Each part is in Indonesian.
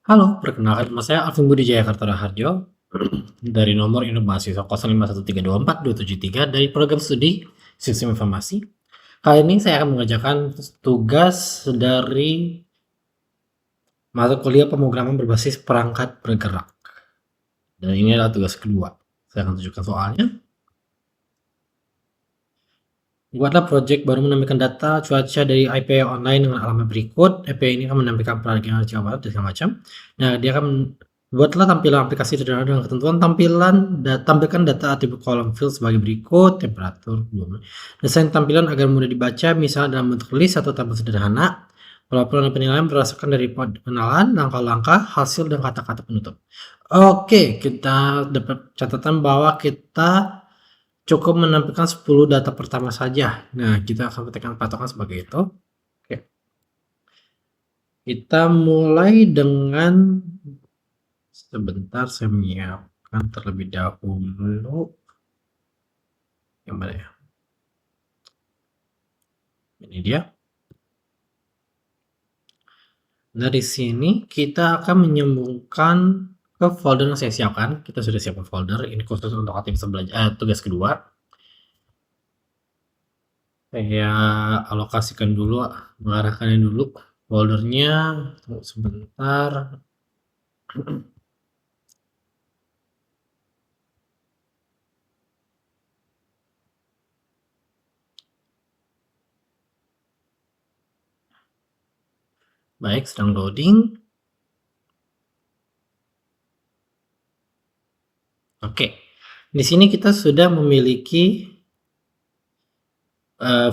Halo, perkenalkan nama saya Alvin Budi Jayakarta Raharjo dari nomor induk mahasiswa 0513242773 dari program studi Sistem Informasi. Kali ini saya akan mengerjakan tugas dari mata kuliah pemrograman berbasis perangkat bergerak. Dan ini adalah tugas kedua. Saya akan tunjukkan soalnya. Buatlah proyek baru menampilkan data cuaca dari IP online dengan alamat berikut. IP ini akan menampilkan perakiraan Jawa Barat dan segala macam. Nah, dia akan buatlah tampilan aplikasi sederhana dengan ketentuan tampilkan data atribut kolom field sebagai berikut: temperatur, desain tampilan agar mudah dibaca, misalnya dalam bentuk list atau tabel sederhana. Pelaporan dan penilaian berdasarkan dari pengenalan, langkah-langkah, hasil, dan kata-kata penutup. Oke, kita dapat catatan bahwa kita cukup menampilkan 10 data pertama saja. Nah, kita akan ketikkan patokan sebagai itu. Oke. Kita mulai dengan sebentar, saya menyiapkan terlebih dahulu. Yang mana ya? Ini dia. Dari sini kita akan menyambungkan ke folder yang saya siapkan. Kita sudah siapkan folder. Ini khusus untuk aktivitas belajar tugas kedua. Saya alokasikan dulu, mengarahkannya dulu foldernya. Tunggu sebentar. Baik, sedang loading. Oke, di sini kita sudah memiliki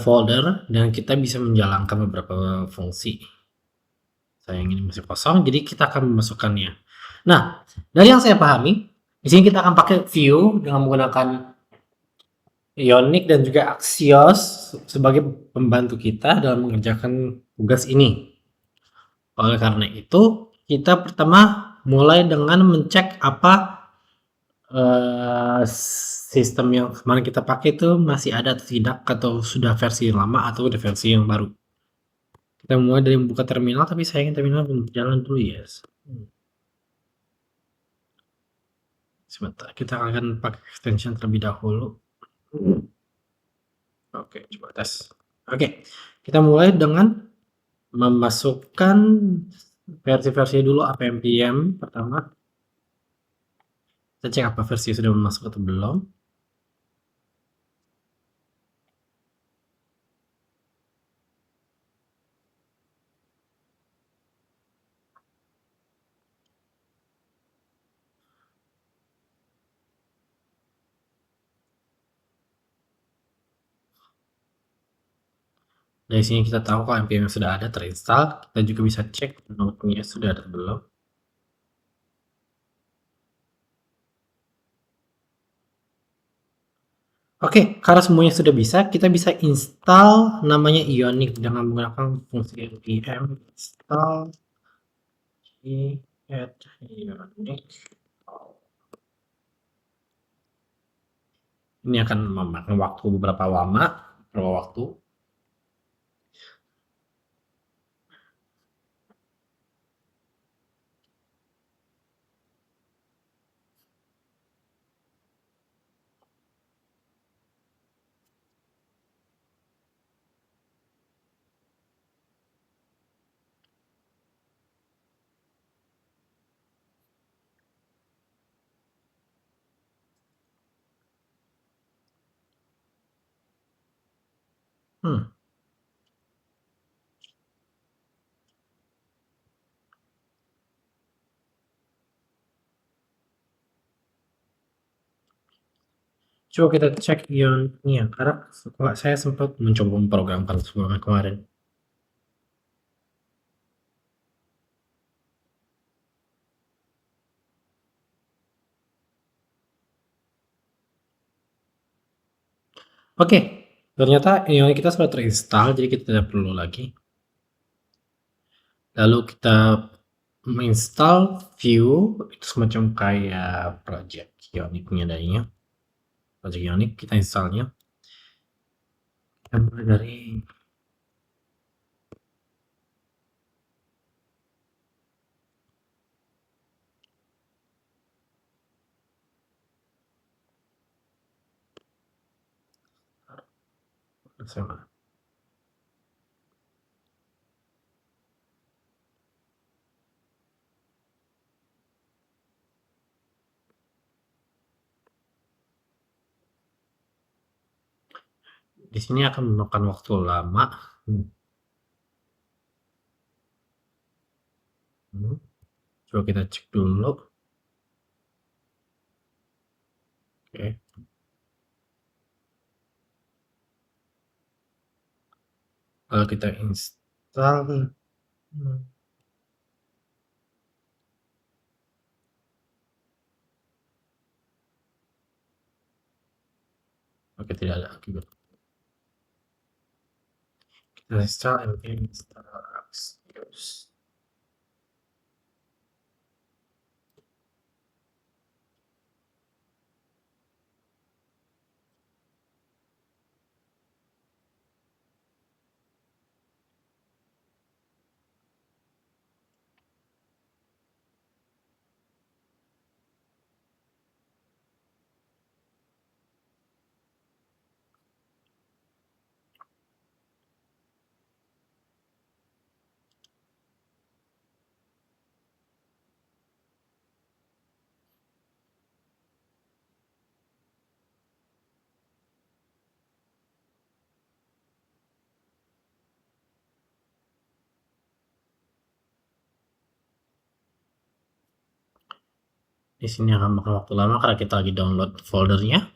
folder dan kita bisa menjalankan beberapa fungsi. Sayang ini masih kosong, jadi kita akan memasukkannya. Nah, dari yang saya pahami, di sini kita akan pakai view dengan menggunakan Ionic dan juga Axios sebagai pembantu kita dalam mengerjakan tugas ini. Oleh karena itu, kita pertama mulai dengan mencek apa sistem yang kemarin kita pakai itu masih ada atau tidak, atau sudah versi yang lama atau udah versi yang baru. Kita mulai dari membuka terminal, tapi sayangnya terminal belum jalan dulu ya. Sebentar, kita akan pakai extension terlebih dahulu. Oke, coba tes. Oke, kita mulai dengan memasukkan versi-versi dulu apa npm pertama. Kita cek apa versi sudah masuk atau belum. Dari sini kita tahu kalau npm sudah ada terinstall. Kita juga bisa cek node-nya sudah ada atau belum. Oke, karena semuanya sudah bisa, kita bisa install namanya Ionic dengan menggunakan fungsi npm install Ionic. Ini akan memakan waktu beberapa waktu. Coba kita cek Ionicnya, karena saya sempat mencoba memprogramkan sebelumnya kemarin. Oke, ternyata Ionic kita sudah terinstall, jadi kita tidak perlu lagi. Lalu kita menginstal view, itu semacam kayak project Ionic-nya darinya. Project Ionic, kita installnya. Kita mulai dari SMA. Di sini akan memakan waktu lama. Coba kita cek dulu. Oke. Kalau kita install, oke, tidak ada akibat. Kita install npm install axios. Di sini akan makan waktu lama karena kita lagi download foldernya.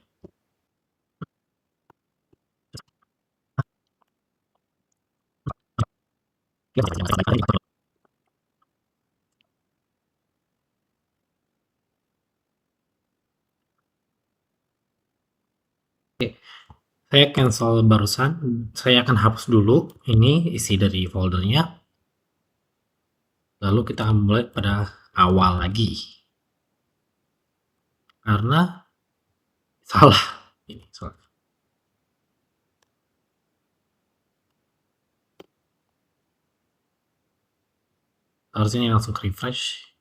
Oke, saya cancel barusan. Saya akan hapus dulu ini isi dari foldernya. Lalu kita akan mulai pada awal lagi. Karena salah. Ini salah. Harusnya ini langsung refresh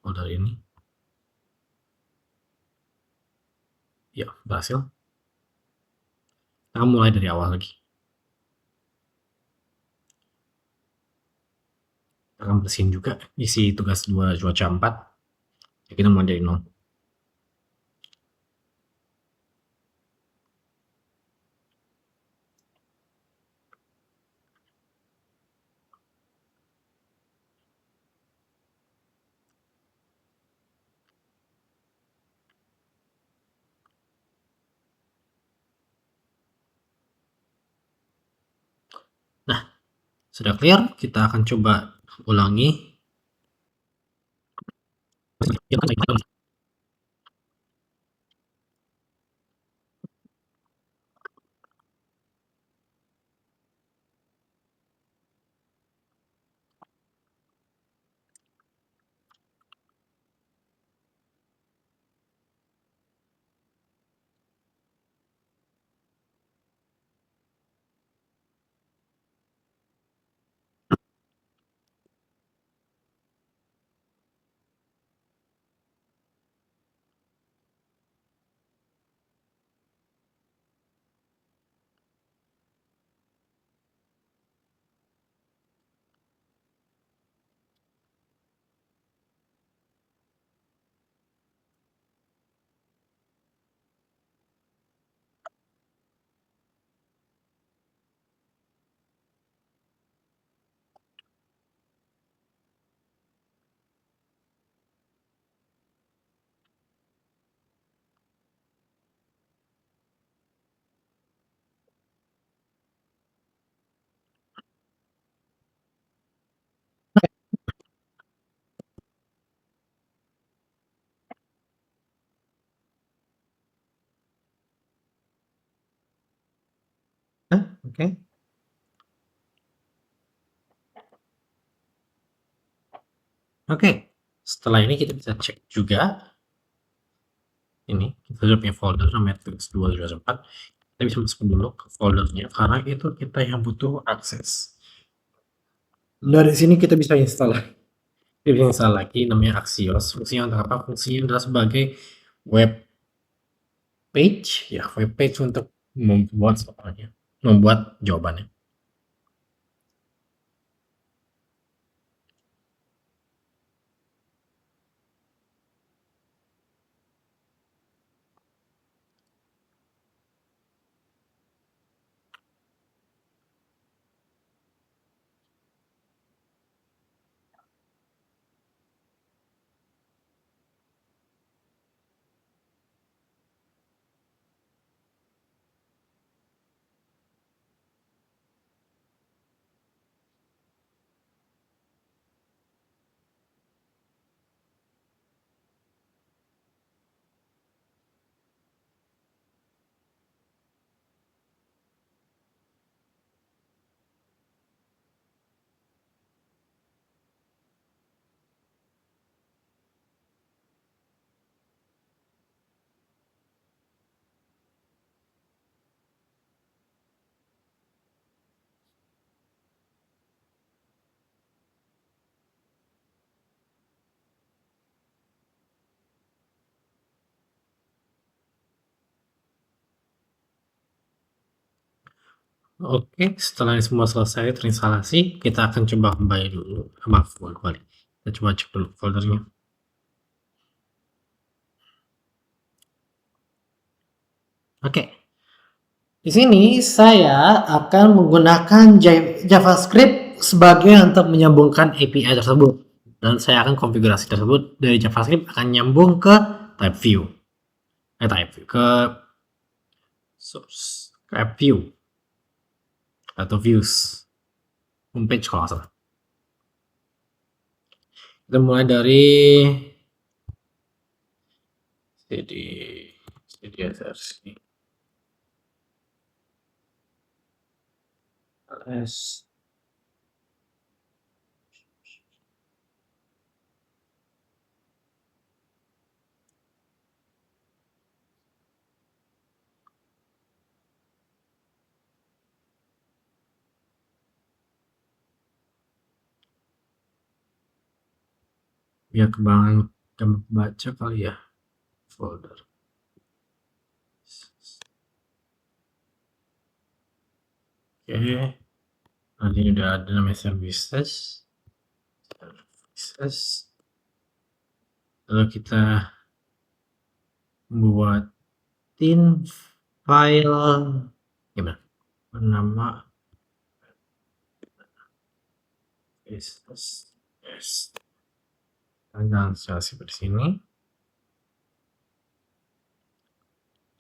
folder ini. Ya, berhasil. Kita mulai dari awal lagi. Kita akan bersihin juga isi tugas 2 cuaca 4. Jadi kita mulai dari 0. Nah, sudah clear, kita akan coba ulangi. Oke. Oke, setelah ini kita bisa cek juga. Ini kita sudah punya folder namanya tugas 2 cuaca 4. Kita bisa masuk dulu ke foldernya karena itu kita yang butuh akses. Dari sini kita bisa install. Kita bisa install lagi namanya Axios. Fungsinya untuk apa? Fungsinya adalah sebagai web page, ya web page untuk membuat semuanya. membuat jawabannya. Oke, setelah ini semua selesai terinstalasi, kita akan coba kembali dulu. Maaf, kembali. Kita coba cek dulu foldernya. Oke. Di sini saya akan menggunakan JavaScript sebagai untuk menyambungkan API tersebut. Dan saya akan konfigurasi tersebut dari JavaScript akan nyambung ke type view. Ke source, ke app view atau views homepage kalau nggak salah. Kita mulai dari cdsrc ls biar gampang baca kali ya folder. Oke, nanti udah ada namanya services. Lalu kita buatin file gimana? Bernama yes. Jangan seperti sini.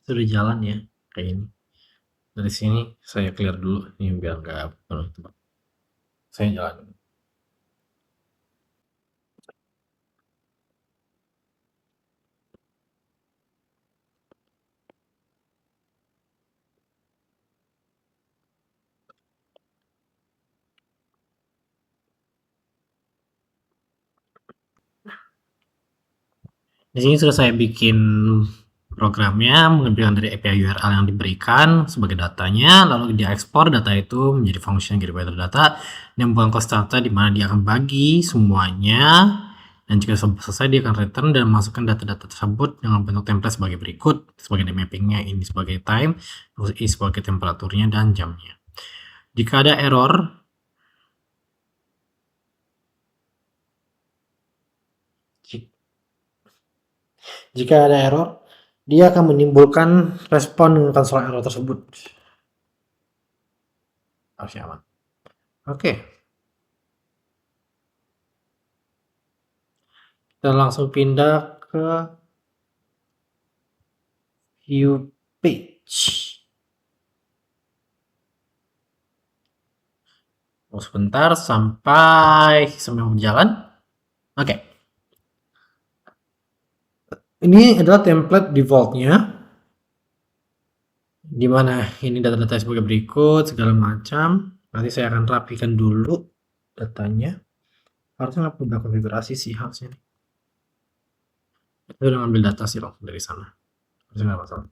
Sudah jalan ya kayak ini. Dari sini saya clear dulu ini biar nggak penuh tempat. Saya jalan. Di sini sudah saya bikin programnya mengambil dari API URL yang diberikan sebagai datanya, lalu dia ekspor data itu menjadi function getWeather data dan bukan constanta di mana dia akan bagi semuanya, dan jika selesai dia akan return dan masukkan data-data tersebut dengan bentuk template sebagai berikut, sebagai mappingnya ini sebagai time, terus I sebagai temperaturnya dan jamnya. Jika ada error, dia akan menimbulkan respon dengan konsol error tersebut. Harusnya aman. Oke. Kita langsung pindah ke view page. Sebentar sampai berjalan. Oke. Ini adalah template defaultnya, dimana ini data-data sebagai berikut segala macam. Nanti saya akan rapikan dulu datanya. Harusnya nggak perlu konfigurasi sih harusnya. Saya udah ngambil data sih loh dari sana. Harusnya nggak masalah.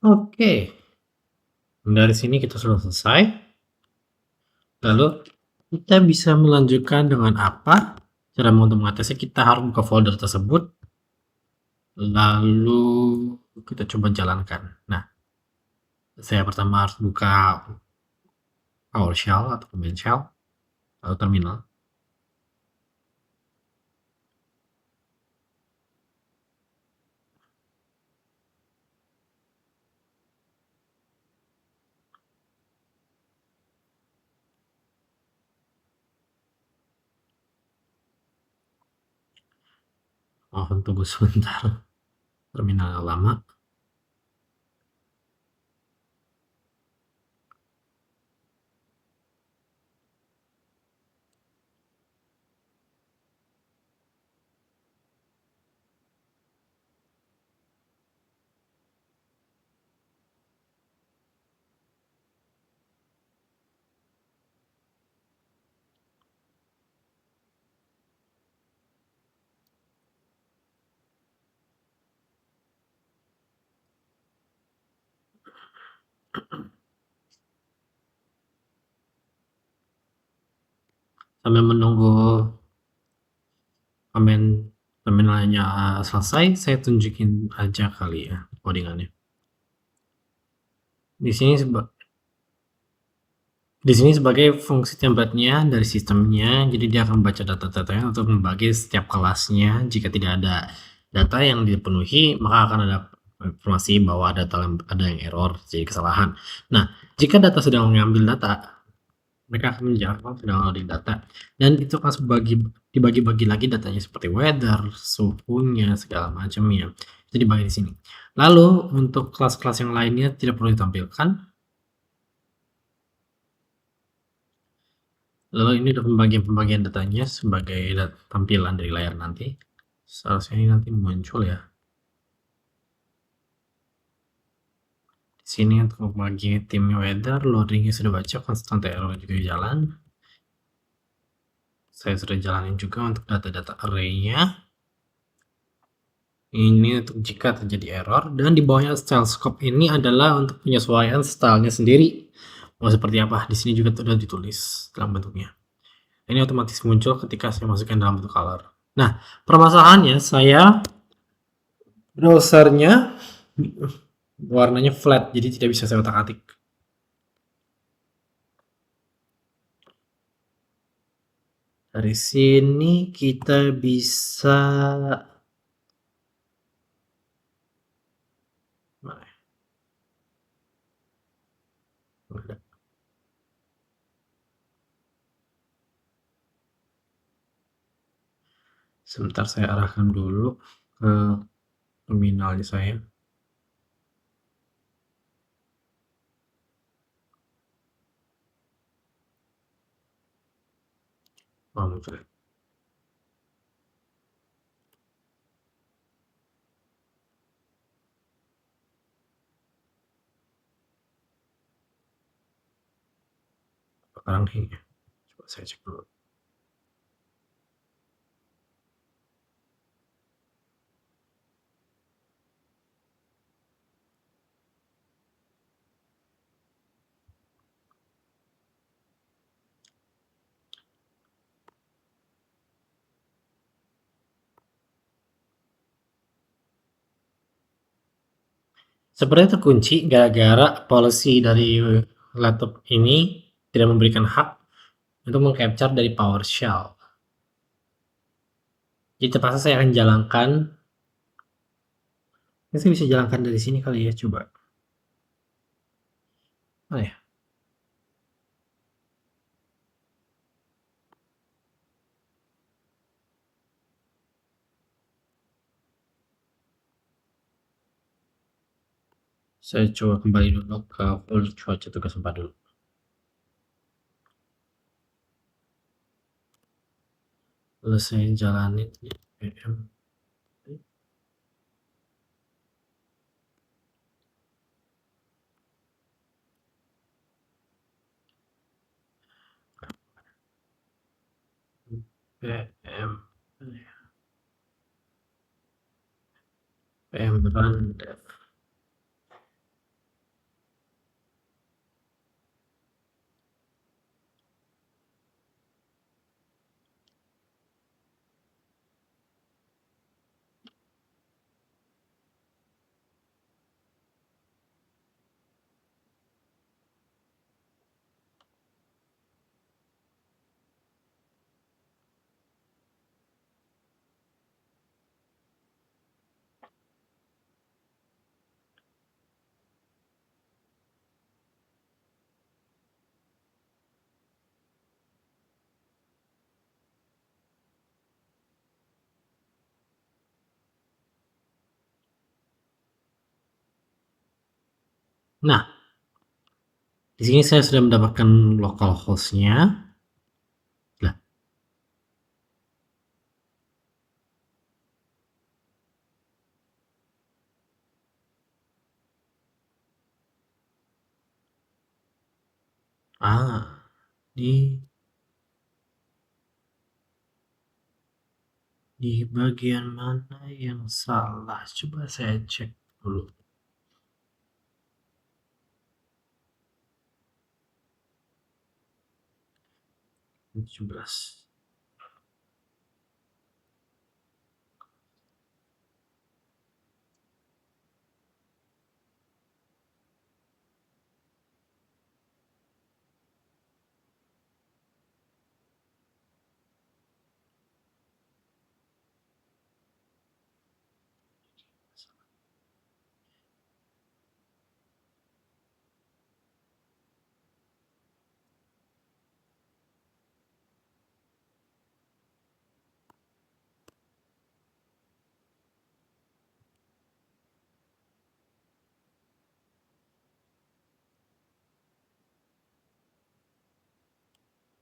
Oke, dari sini kita sudah selesai. Lalu kita bisa melanjutkan dengan apa? Cara untuk mengatasi kita harus buka folder tersebut, lalu kita coba jalankan. Nah, saya pertama harus buka PowerShell atau Command Shell atau terminal. Mohon tunggu sebentar, terminal lama. Sambil menunggu komen terminalnya selesai, saya tunjukin aja kali ya codingannya. Di sini sebagai fungsi template-nya dari sistemnya, jadi dia akan membaca data-datanya untuk membagi setiap kelasnya. Jika tidak ada data yang dipenuhi, maka akan ada informasi bahwa ada yang error, jadi kesalahan. Nah, jika data sedang mengambil data, mereka akan menjawab sedang loading data, dan itu akan dibagi-bagi lagi datanya seperti weather, suhunya, segala macamnya. Itu dibagi di sini. Lalu untuk kelas-kelas yang lainnya tidak perlu ditampilkan. Lalu ini ada pembagian datanya sebagai tampilan dari layar nanti. Seharusnya ini nanti muncul ya. Di sini untuk bagi tim weather, loadingnya sudah baca, constant error juga jalan. Saya sudah jalanin juga untuk data-data array-nya. Ini untuk jika terjadi error, dan di bawahnya style scope ini adalah untuk penyesuaian stylenya sendiri. Mau seperti apa? Di sini juga sudah ditulis dalam bentuknya. Ini otomatis muncul ketika saya masukkan dalam bentuk color. Nah, permasalahannya browsernya warnanya flat, jadi tidak bisa saya otak-atik. Dari sini kita bisa mana ya? Sebentar saya arahkan dulu ke terminalnya saya. Oh, muncul. Sekarang nih, coba saya cek dulu. Sepertinya terkunci gara-gara policy dari laptop ini tidak memberikan hak untuk mengcapture dari PowerShell. Jadi terpaksa saya akan jalankan. Ini saya bisa jalankan dari sini kali ya, coba. Oh ya. Saya coba kembali dulu ke full cuaca tugas 4 dulu. Lalu saya jalanin PM. PM run dev. Nah, di sini saya sudah mendapatkan localhost-nya. Lah, di bagian mana yang salah? Coba saya cek dulu. 17.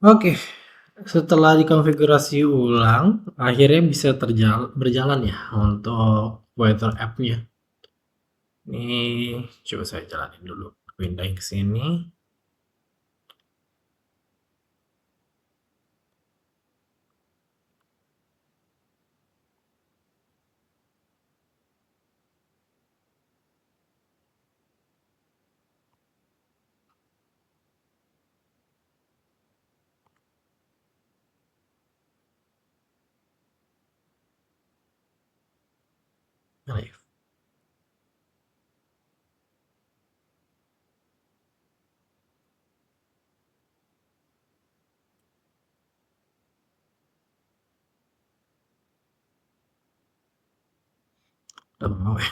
Oke, setelah dikonfigurasi ulang, akhirnya bisa berjalan ya untuk Weather app-nya. Ini coba saya jalanin dulu, pindahin ke sini. Mana ya? Udah mau ya?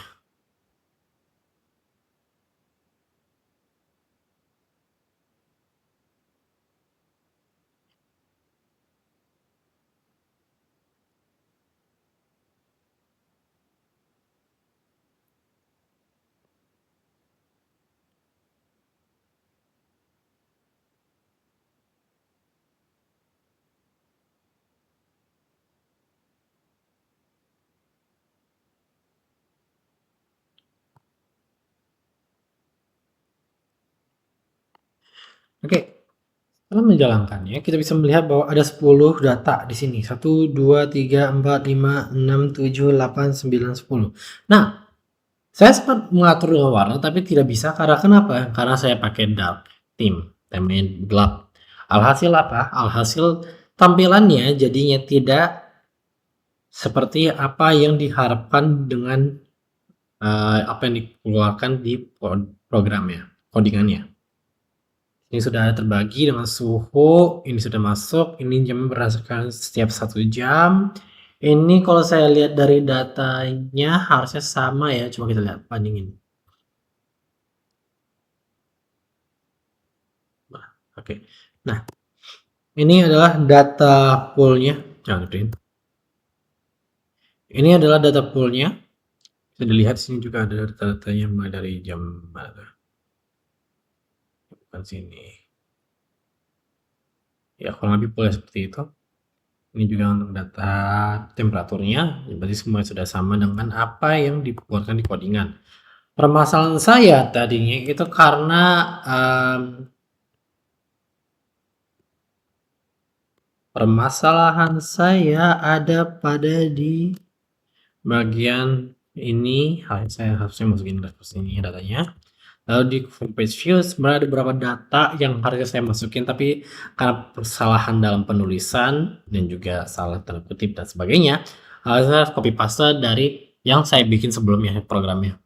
Oke, setelah menjalankannya, kita bisa melihat bahwa ada 10 data di sini. 1, 2, 3, 4, 5, 6, 7, 8, 9, 10. Nah, saya sempat mengatur dengan warna, tapi tidak bisa karena kenapa? Karena saya pakai dark theme, temanya gelap. Alhasil apa? Alhasil tampilannya jadinya tidak seperti apa yang diharapkan dengan apa yang dikeluarkan di programnya, codingannya. Ini sudah terbagi dengan suhu, ini sudah masuk, ini jamnya berdasarkan setiap 1 jam. Ini kalau saya lihat dari datanya harusnya sama ya, coba kita lihat bandingin. Oke. Nah, ini adalah data pool-nya. Jangan gedein. Ini adalah data pool-nya. Bisa dilihat sini juga ada data-datanya mulai dari jam mana. Bukan sini. Ya, kurang lebih poolnya seperti itu. Ini juga untuk data temperaturnya, berarti semua sudah sama dengan apa yang dibuatkan di codingan. Permasalahan saya tadinya itu karena permasalahan saya ada pada di bagian ini. Saya harusnya masukin ke sini datanya. Lalu di homepage view sebenarnya ada beberapa data yang harusnya saya masukin, tapi karena kesalahan dalam penulisan dan juga salah tanda kutip dan sebagainya, saya copy paste dari yang saya bikin sebelumnya programnya.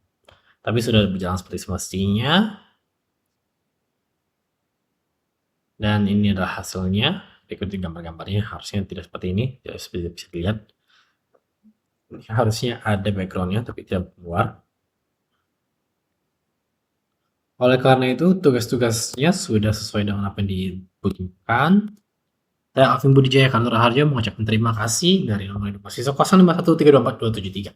Tapi sudah berjalan seperti semestinya. Dan ini adalah hasilnya. Ikuti gambar-gambarnya, harusnya tidak seperti ini. Ya, seperti bisa dilihat. Ini harusnya ada backgroundnya, tapi tidak keluar. Oleh karena itu, tugas-tugasnya sudah sesuai dengan apa yang dibutuhkan. Saya Alvin Budijaya Kantor Raharjo mengucapkan terima kasih dari nomor edukasi 0513242273.